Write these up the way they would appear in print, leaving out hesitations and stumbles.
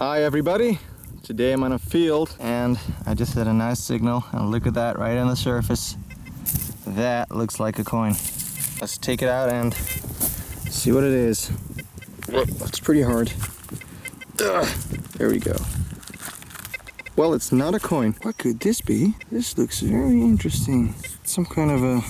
Hi everybody, today I'm on a field and I just had a nice signal and look at that right on the surface. That looks like a coin. Let's take it out and see what it is. It's pretty hard. There we go. Well, it's not a coin. What could this be? This looks very interesting. Some kind of a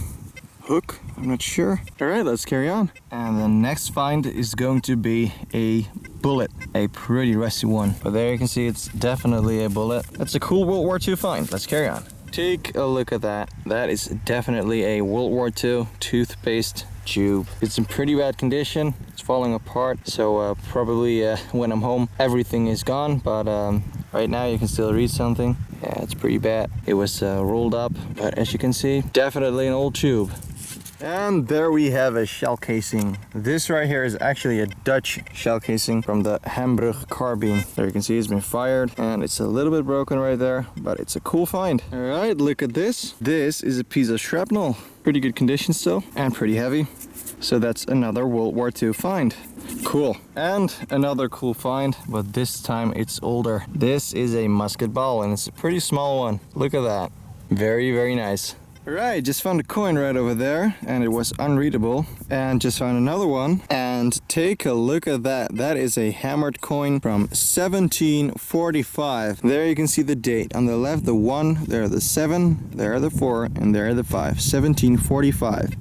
hook, I'm not sure. All right, let's carry on. And the next find is going to be a bullet, a pretty rusty one. But there you can see it's definitely a bullet. That's a cool World War II find. Let's carry on. Take a look at that. That is definitely a World War II toothpaste tube. It's in pretty bad condition. It's falling apart. So probably when I'm home, everything is gone. But right now you can still read something. Yeah, it's pretty bad. It was rolled up, but as you can see, definitely an old tube. And there we have a shell casing. This right here is actually a Dutch shell casing from the Hamburg carbine. There you can see it's been fired and it's a little bit broken right there, but it's a cool find. All right, look at this. This is a piece of shrapnel. Pretty good condition still and pretty heavy. So that's another World War II find. Cool. And another cool find, but this time it's older. This is a musket ball and it's a pretty small one. Look at that. Very, very nice. Alright, just found a coin right over there and it was unreadable, and just found another one and take a look at that. That is a hammered coin from 1745. There you can see the date. On the left the 1, there are the 7, there are the 4, and there are the 5. 1745.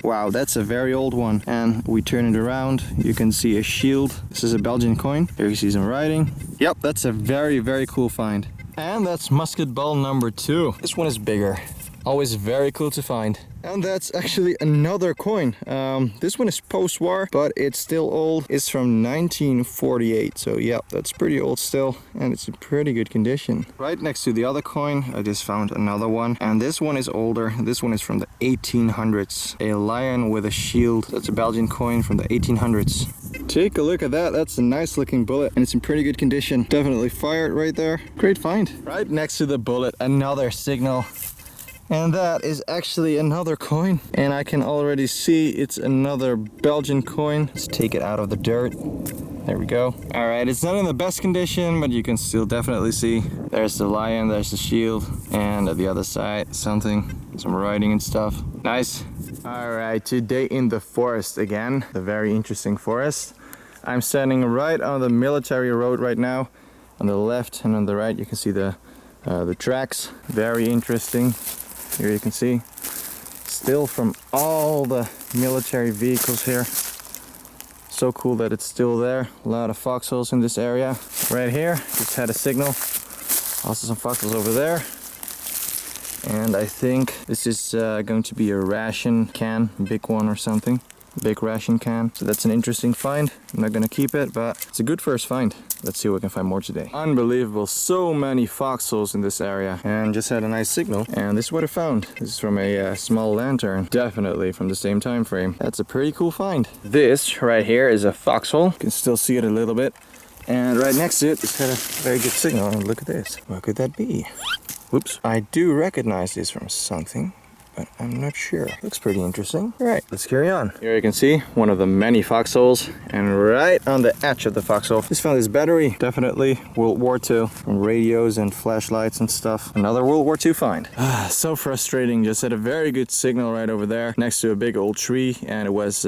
Wow, that's a very old one. And we turn it around, you can see a shield. This is a Belgian coin. Here you see some writing. Yep, that's a very, very cool find. And that's musket ball number 2. This one is bigger. Always very cool to find. And that's actually another coin. This one is post-war, but it's still old. It's from 1948, so yeah, that's pretty old still, and it's in pretty good condition. Right next to the other coin, I just found another one, and this one is older. This one is from the 1800s. A lion with a shield. That's a Belgian coin from the 1800s. Take a look at that. That's a nice looking bullet, and it's in pretty good condition. Definitely fired right there. Great find. Right next to the bullet, another signal. And that is actually another coin. And I can already see it's another Belgian coin. Let's take it out of the dirt. There we go. All right, it's not in the best condition, but you can still definitely see. There's the lion, there's the shield, and at the other side, some writing and stuff. Nice. All right, today in the forest again, the very interesting forest. I'm standing right on the military road right now. On the left and on the right, you can see the tracks. Very interesting. Here you can see, still from all the military vehicles here. So cool that it's still there. A lot of foxholes in this area. Right here, just had a signal. Also some foxholes over there. And I think this is going to be a ration can, big one or something. Big ration can. So that's an interesting find. I'm not gonna keep it, but it's a good first find. Let's see if we can find more today. Unbelievable, so many foxholes in this area. And just had a nice signal. And this is what I found. This is from a small lantern. Definitely from the same time frame. That's a pretty cool find. This right here is a foxhole. You can still see it a little bit. And right next to it, it's had a very good signal. And look at this. What could that be? Whoops. I do recognize this from something, but I'm not sure. Looks pretty interesting. All right, let's carry on. Here you can see one of the many foxholes, and right on the edge of the foxhole, just found this battery. Definitely World War II, from radios and flashlights and stuff. Another World War II find. So frustrating. Just had a very good signal right over there, next to a big old tree, and it was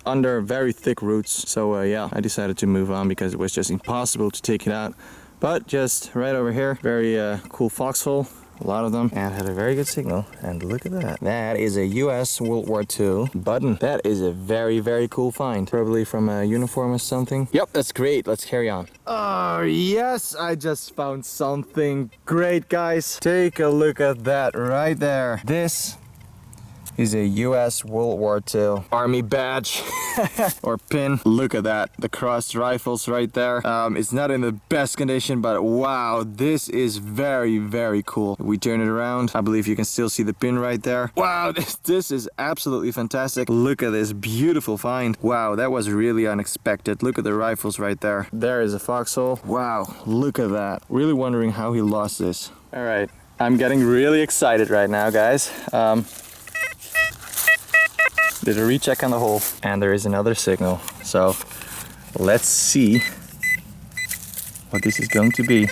under very thick roots. So yeah, I decided to move on because it was just impossible to take it out. But just right over here, very cool foxhole. A lot of them, and had a very good signal. And look at that. That is a US World War II button. That is a very, very cool find. Probably from a uniform or something. Yep, that's great. Let's carry on. Oh, yes, I just found something great, guys. Take a look at that right there. This is a US World War II Army badge or pin. Look at that, the crossed rifles right there. It's not in the best condition, but wow, this is very, very cool. If we turn it around, I believe you can still see the pin right there. Wow, this is absolutely fantastic. Look at this beautiful find. Wow, that was really unexpected. Look at the rifles right there. There is a foxhole. Wow, look at that. Really wondering how he lost this. All right, I'm getting really excited right now, guys. Did a recheck on the hole, and there is another signal. So let's see what this is going to be.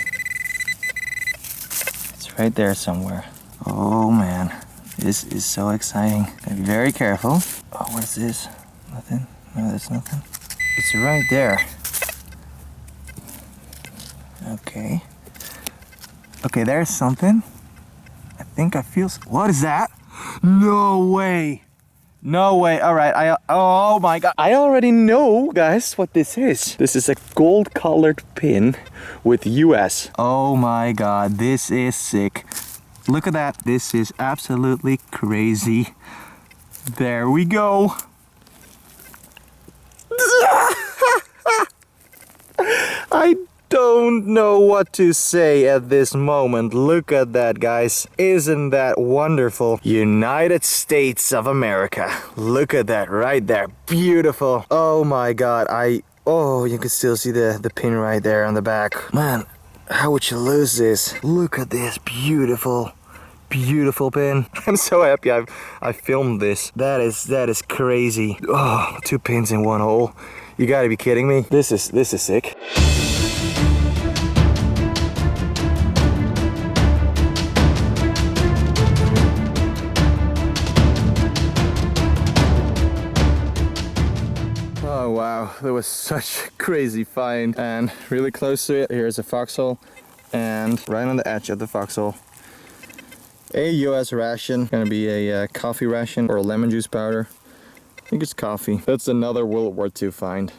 It's right there somewhere. Oh man, this is so exciting. Gotta be very careful. Oh, what is this? Nothing? No, that's nothing. It's right there. Okay. Okay, there's something. I think I feel... What is that? No way. No way. All right. Oh my God. I already know, guys, what this is. This is a gold colored pin with US. Oh my God. This is sick. Look at that. This is absolutely crazy. There we go. I don't know what to say at this moment. Look at that, guys. Isn't that wonderful? United States of America. Look at that right there. Beautiful. Oh my God. Oh, you can still see the pin right there on the back. Man, how would you lose this? Look at this beautiful pin. I'm so happy I filmed this. That is crazy. Oh, 2 pins in 1 hole. You gotta be kidding me. This is sick. Oh wow, that was such a crazy find, and really close to it, here's a foxhole, and right on the edge of the foxhole, a US ration, gonna be a coffee ration or a lemon juice powder. I think it's coffee. That's another World War II find.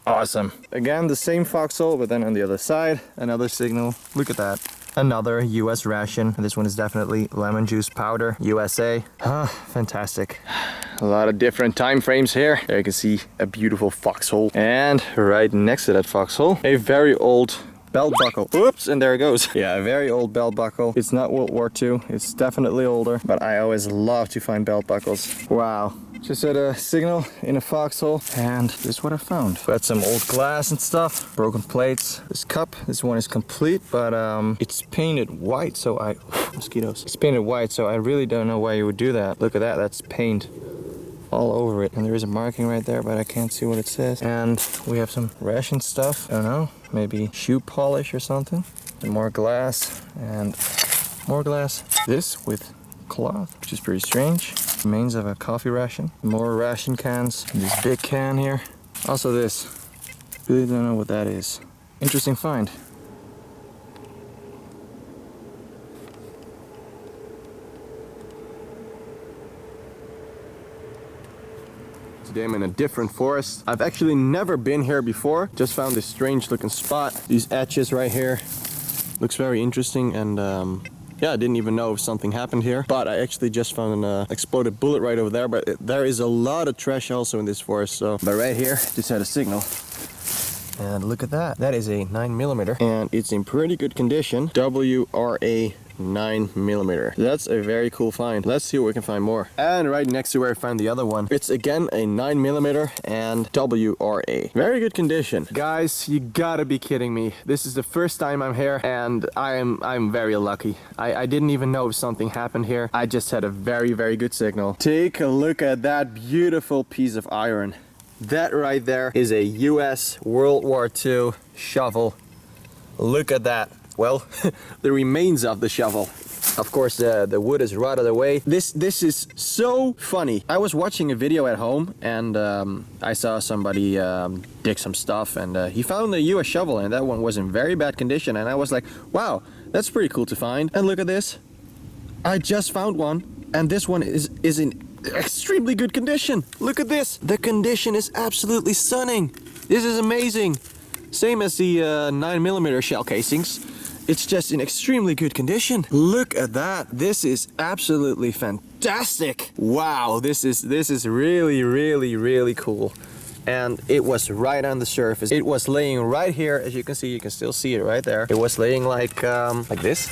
Awesome. Again, the same foxhole, but then on the other side, another signal. Look at that. Another US ration. This one is definitely lemon juice powder, USA. Fantastic. A lot of different time frames here. There you can see a beautiful foxhole. And right next to that foxhole, a very old belt buckle. Oops, and there it goes. Yeah, a very old belt buckle. It's not World War II. It's definitely older, but I always love to find belt buckles. Wow. Just had a signal in a foxhole, and this is what I found. Got some old glass and stuff, broken plates. This cup, this one is complete, but it's painted white, so mosquitoes. It's painted white, so I really don't know why you would do that. Look at that, that's paint all over it. And there is a marking right there, but I can't see what it says. And we have some ration stuff. I don't know, maybe shoe polish or something. And more glass, and more glass. This with cloth, which is pretty strange. Remains of a coffee ration. More ration cans. This big can here. Also this. Really don't know what that is. Interesting find. Today I'm in a different forest. I've actually never been here before. Just found this strange looking spot. These edges right here. Looks very interesting, and yeah, I didn't even know if something happened here, but I actually just found an exploded bullet right over there. But there is a lot of trash also in this forest. So, but right here, just had a signal, and look at that. That is a 9mm, and it's in pretty good condition. WRA 9mm. That's a very cool find. Let's see what we can find more. And right next to where I found the other one, it's again a 9mm and WRA. Very good condition. Guys, you gotta be kidding me. This is the first time I'm here, and I'm very lucky. I didn't even know if something happened here. I just had a very good signal. Take a look at that beautiful piece of iron. That right there is a US World War II shovel. Look at that. Well, the remains of the shovel. Of course, the wood is rotted away. This is so funny. I was watching a video at home, and I saw somebody dig some stuff, and he found a US shovel, and that one was in very bad condition. And I was like, wow, that's pretty cool to find. And look at this. I just found one, and this one is in extremely good condition. Look at this. The condition is absolutely stunning. This is amazing. Same as the 9mm shell casings. It's just in extremely good condition. Look at that. This is absolutely fantastic. Wow, this is really cool. And it was right on the surface. It was laying right here. As you can see, you can still see it right there. It was laying like this.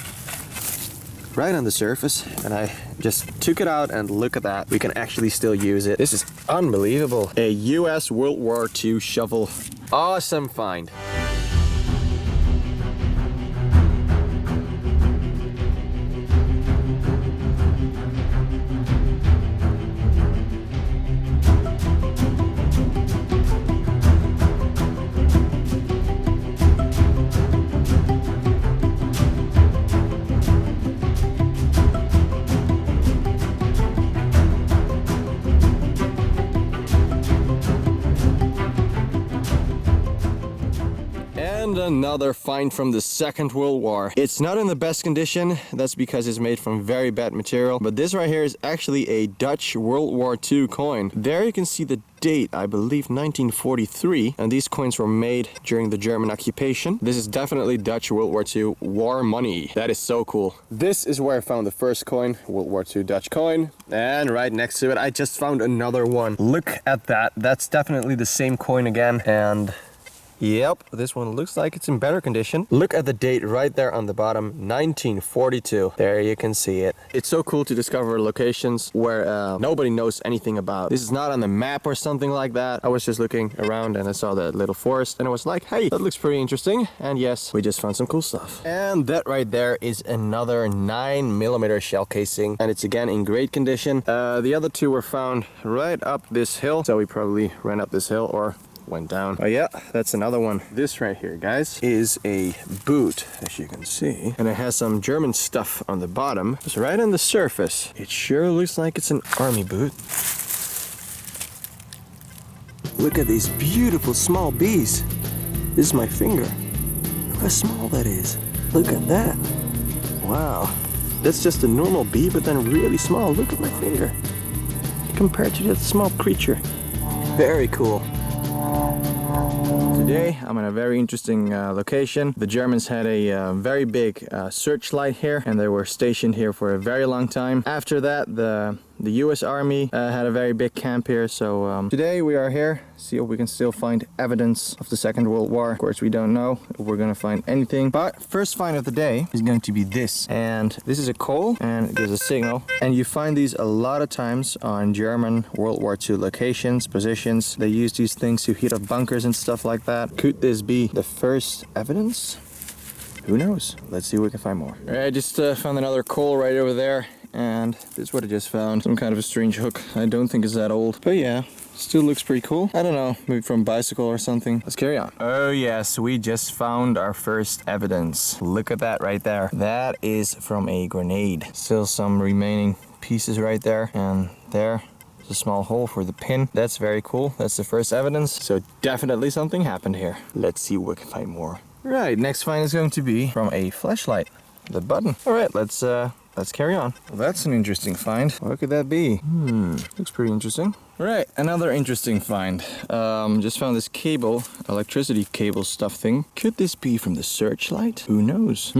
Right on the surface. And I just took it out, and look at that. We can actually still use it. This is unbelievable. A US World War II shovel. Awesome find. another find from the Second World War. It's not in the best condition. That's because it's made from very bad material. But this right here is actually a Dutch World War II coin. There you can see the date, I believe 1943, and these coins were made during the German occupation. This is definitely Dutch World War II war money. That is so cool. This is where I found the first coin, World War II Dutch coin, and right next to it I just found another one. Look at that. That's definitely the same coin again, and yep, this one looks like it's in better condition. Look at the date right there on the bottom, 1942. There you can see it. It's so cool to discover locations where nobody knows anything about. This is not on the map or something like that. I was just looking around and I saw that little forest and I was like, hey, that looks pretty interesting. And yes, we just found some cool stuff. And that right there is another 9mm shell casing, and it's again in great condition. The other two were found right up this hill, so we probably ran up this hill or went down. Oh yeah, that's another one. This right here, guys, is a boot, as you can see, and it has some German stuff on the bottom. It's right on the surface. It sure looks like it's an army boot. Look at these beautiful small bees. This is my finger. Look how small that is. Look at that. Wow. That's just a normal bee, but then really small. Look at my finger compared to that small creature. Very cool. Today I'm in a very interesting location. The Germans had a very big searchlight here, and they were stationed here for a very long time. After that, the US Army had a very big camp here, so today we are here, see if we can still find evidence of the Second World War. Of course, we don't know if we're gonna find anything, but first find of the day is going to be this. And this is a coal, and it gives a signal. And you find these a lot of times on German World War II locations, positions. They use these things to heat up bunkers and stuff like that. Could this be the first evidence? Who knows? Let's see if we can find more. All right, I just found another coal right over there. And this is what I just found. Some kind of a strange hook. I don't think it's that old. But yeah, still looks pretty cool. I don't know, maybe from a bicycle or something. Let's carry on. Oh yes, we just found our first evidence. Look at that right there. That is from a grenade. Still some remaining pieces right there. And there's a small hole for the pin. That's very cool. That's the first evidence. So definitely something happened here. Let's see if we can find more. Right, next find is going to be from a flashlight. The button. All right, let's carry on. Well, that's an interesting find. What could that be? Looks pretty interesting. Right, another interesting find. Just found this cable, electricity cable stuff thing. Could this be from the Searchlight? Who knows?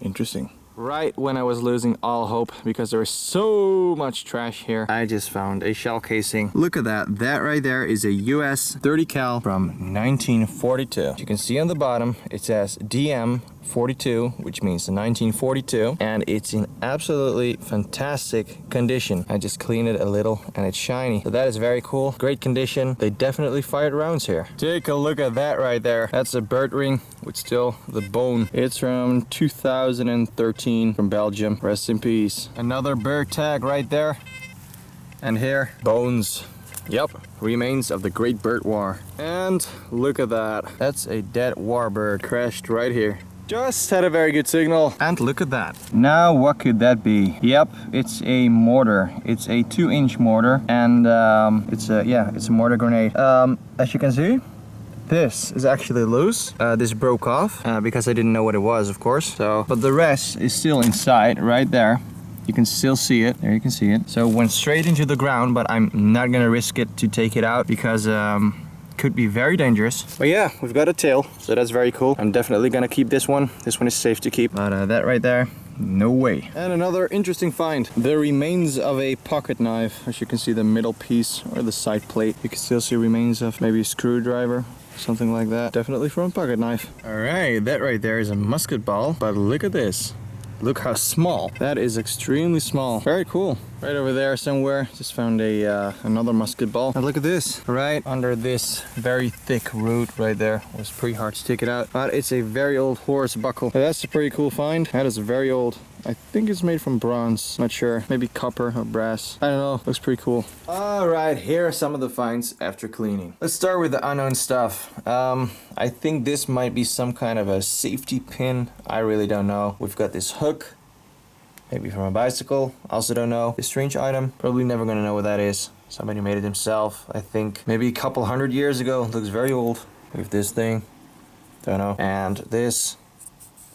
Interesting. Right when I was losing all hope because there is so much trash here, I just found a shell casing. Look at that. That right there is a US 30 cal from 1942. You can see on the bottom it says DM 42, which means 1942, and it's in absolutely fantastic condition. I just cleaned it a little and it's shiny, so that is very cool. Great condition. They definitely fired rounds here. Take a look at that right there. That's a bird ring with still the bone. It's from 2013 from Belgium. Rest in peace. Another bird tag right there, and here bones. Yep, remains of the Great Bird War. And look at that. That's a dead warbird crashed right here. Just had a very good signal. And look at that. Now what could that be? Yep, it's a mortar. It's a 2-inch mortar, and it's a mortar grenade. As you can see, this is actually loose. This broke off because I didn't know what it was, of course. So, but the rest is still inside right there. You can still see it. There you can see it. So it went straight into the ground, but I'm not gonna risk it to take it out because could be very dangerous. But yeah, we've got a tail, so that's very cool. I'm definitely gonna keep this one. This one is safe to keep. But that right there, no way. And another interesting find. The remains of a pocket knife. As you can see, the middle piece or the side plate. You can still see remains of maybe a screwdriver, something like that. Definitely from a pocket knife. All right, that right there is a musket ball, but look at this. Look how small. That is extremely small. Very cool. Right over there somewhere, just found a another musket ball. And look at this, right under this very thick root right there. It was pretty hard to take it out, but it's a very old horse buckle. So that's a pretty cool find. That is very old. I think it's made from bronze, not sure. Maybe copper or brass. I don't know, looks pretty cool. All right, here are some of the finds after cleaning. Let's start with the unknown stuff. I think this might be some kind of a safety pin. I really don't know. We've got this hook, maybe from a bicycle, also don't know. This strange item, probably never gonna know what that is. Somebody made it himself, I think. Maybe a couple 100 years ago, looks very old. With this thing, don't know. And this,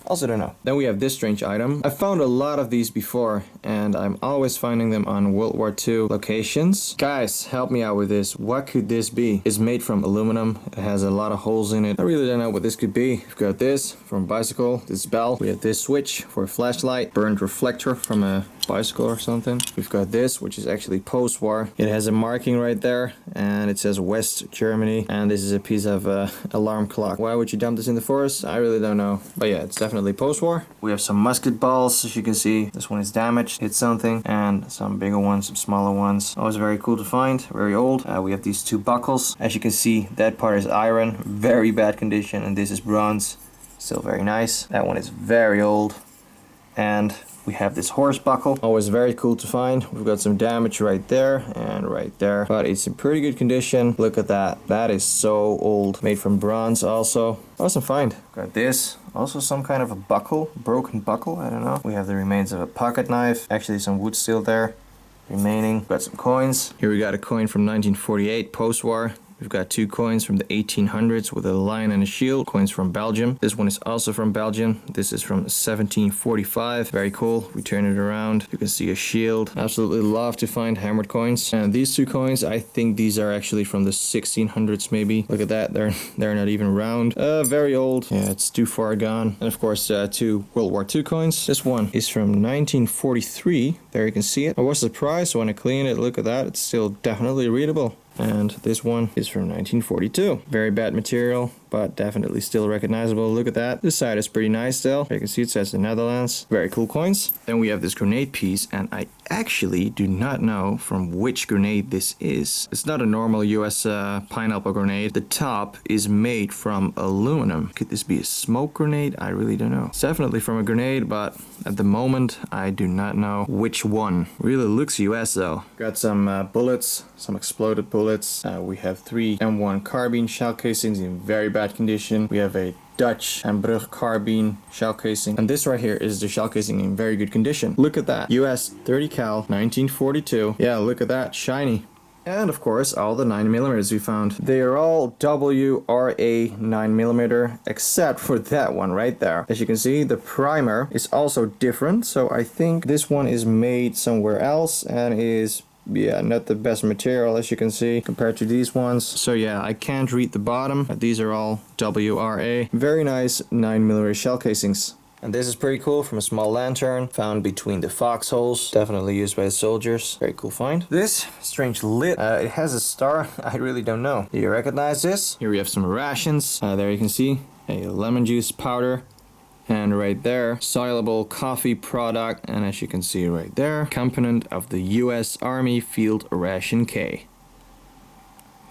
also don't know. Then we have this strange item. I found a lot of these before, and I'm always finding them on World War II locations. Guys, help me out with this. What could this be? It's made from aluminum. It has a lot of holes in it. I really don't know what this could be. We've got this from a bicycle, this bell. We have this switch for a flashlight, burned reflector from a bicycle or something. We've got this, which is actually post-war. It has a marking right there, and it says West Germany, and this is a piece of alarm clock. Why would you dump this in the forest? I really don't know, but yeah, it's definitely post-war. We have some musket balls, as you can see. This one is damaged, hit something, and some bigger ones, some smaller ones. Always very cool to find, very old. We have these two buckles. As you can see, that part is iron, very bad condition, and this is bronze, still very nice. That one is very old, and we have this horse buckle, always very cool to find. We've got some damage right there and right there, but it's in pretty good condition. Look at that. That is so old. Made from bronze also. Awesome find. Got this. Also some kind of a buckle, broken buckle, I don't know. We have the remains of a pocket knife. Actually some wood still there remaining. Got some coins. Here we got a coin from 1948, post-war. We've got two coins from the 1800s with a lion and a shield. Coins from Belgium. This one is also from Belgium. This is from 1745. Very cool. We turn it around. You can see a shield. Absolutely love to find hammered coins. And these two coins, I think these are actually from the 1600s maybe. Look at that. They're not even round. Very old. Yeah, it's too far gone. And of course, two World War II coins. This one is from 1943. There you can see it. I was surprised when I cleaned it. Look at that. It's still definitely readable. And this one is from 1942. Very bad material, but definitely still recognizable. Look at that. This side is pretty nice still. You can see it says the Netherlands. Very cool coins. Then we have this grenade piece, and I actually do not know from which grenade this is. It's not a normal US pineapple grenade. The top is made from aluminum. Could this be a smoke grenade? I really don't know. It's definitely from a grenade, but at the moment I do not know which one. Really looks US though. Got some bullets, some exploded bullets. We have 3 M1 carbine shell casings in very bad condition. We have a Dutch Brugge carbine shell casing, and this right here is the shell casing in very good condition. Look at that. US 30 cal 1942. Yeah, look at that, shiny. And of course all the 9mm we found. They are all WRA 9mm except for that one right there. As you can see, the primer is also different, so I think this one is made somewhere else and is not the best material, as you can see, compared to these ones. So yeah, I can't read the bottom. These are all WRA. Very nice 9mm shell casings. And this is pretty cool, from a small lantern found between the foxholes, definitely used by the soldiers. Very cool find. This strange lid, it has a star. I really don't know. Do you recognize this? Here we have some rations. There you can see a lemon juice powder. And right there, soluble coffee product, and as you can see right there, component of the US Army Field Ration K.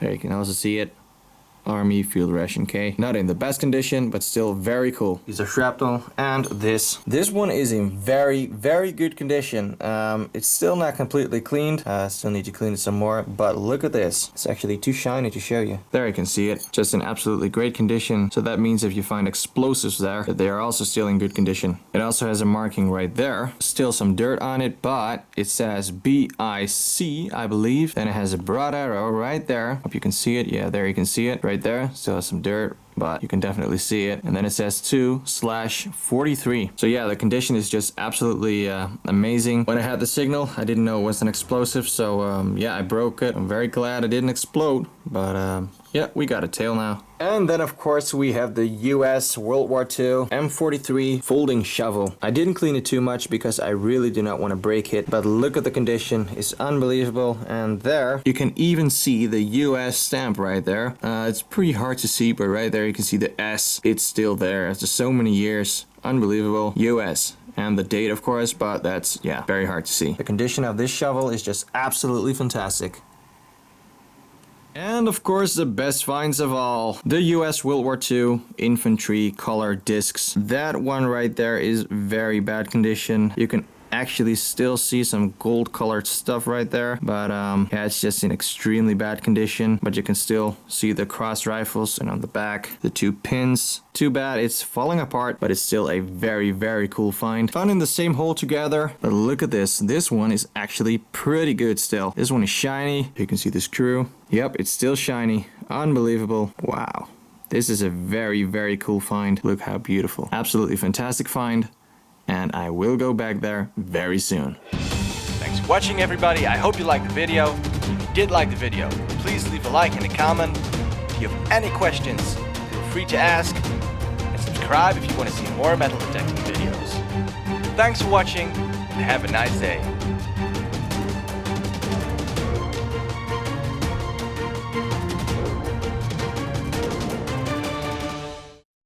There you can also see it. Army Field Ration K. Not in the best condition, but still very cool. These are shrapnel, and this. This one is in very, very good condition. It's still not completely cleaned. Still need to clean it some more, but look at this. It's actually too shiny to show you. There you can see it. Just in absolutely great condition. So that means if you find explosives there, that they are also still in good condition. It also has a marking right there. Still some dirt on it, but it says BIC, I believe. Then it has a broad arrow right there. Hope you can see it. Yeah, there you can see it. Right there, still has some dirt, but you can definitely see it. And then it says 2/43. So yeah, the condition is just absolutely amazing. When I had the signal, I didn't know it was an explosive, so yeah, I broke it. I'm very glad it didn't explode, but yeah, we got a tail now. And then of course we have the US World War II M43 folding shovel. I didn't clean it too much because I really do not want to break it, but look at the condition, it's unbelievable. And there you can even see the US stamp right there. It's pretty hard to see, but right there you can see the S. It's still there after so many years. Unbelievable. US. And the date of course, but that's, yeah, very hard to see. The condition of this shovel is just absolutely fantastic. And of course the best finds of all, the US World War II infantry color discs. That one right there is very bad condition. You can actually still see some gold colored stuff right there, but yeah, it's just in extremely bad condition, but you can still see the cross rifles, and on the back the 2 pins. Too bad it's falling apart, but it's still a very, very cool find. Found in the same hole together, but look at this. This one is actually pretty good still. This one is shiny. You can see the screw. Yep, it's still shiny. Unbelievable. Wow. This is a very, very cool find. Look how beautiful. Absolutely fantastic find. And I will go back there very soon. Thanks for watching, everybody. I hope you liked the video. If you did like the video, please leave a like and a comment. If you have any questions, feel free to ask. And subscribe if you want to see more metal detecting videos. Thanks for watching, and have a nice day.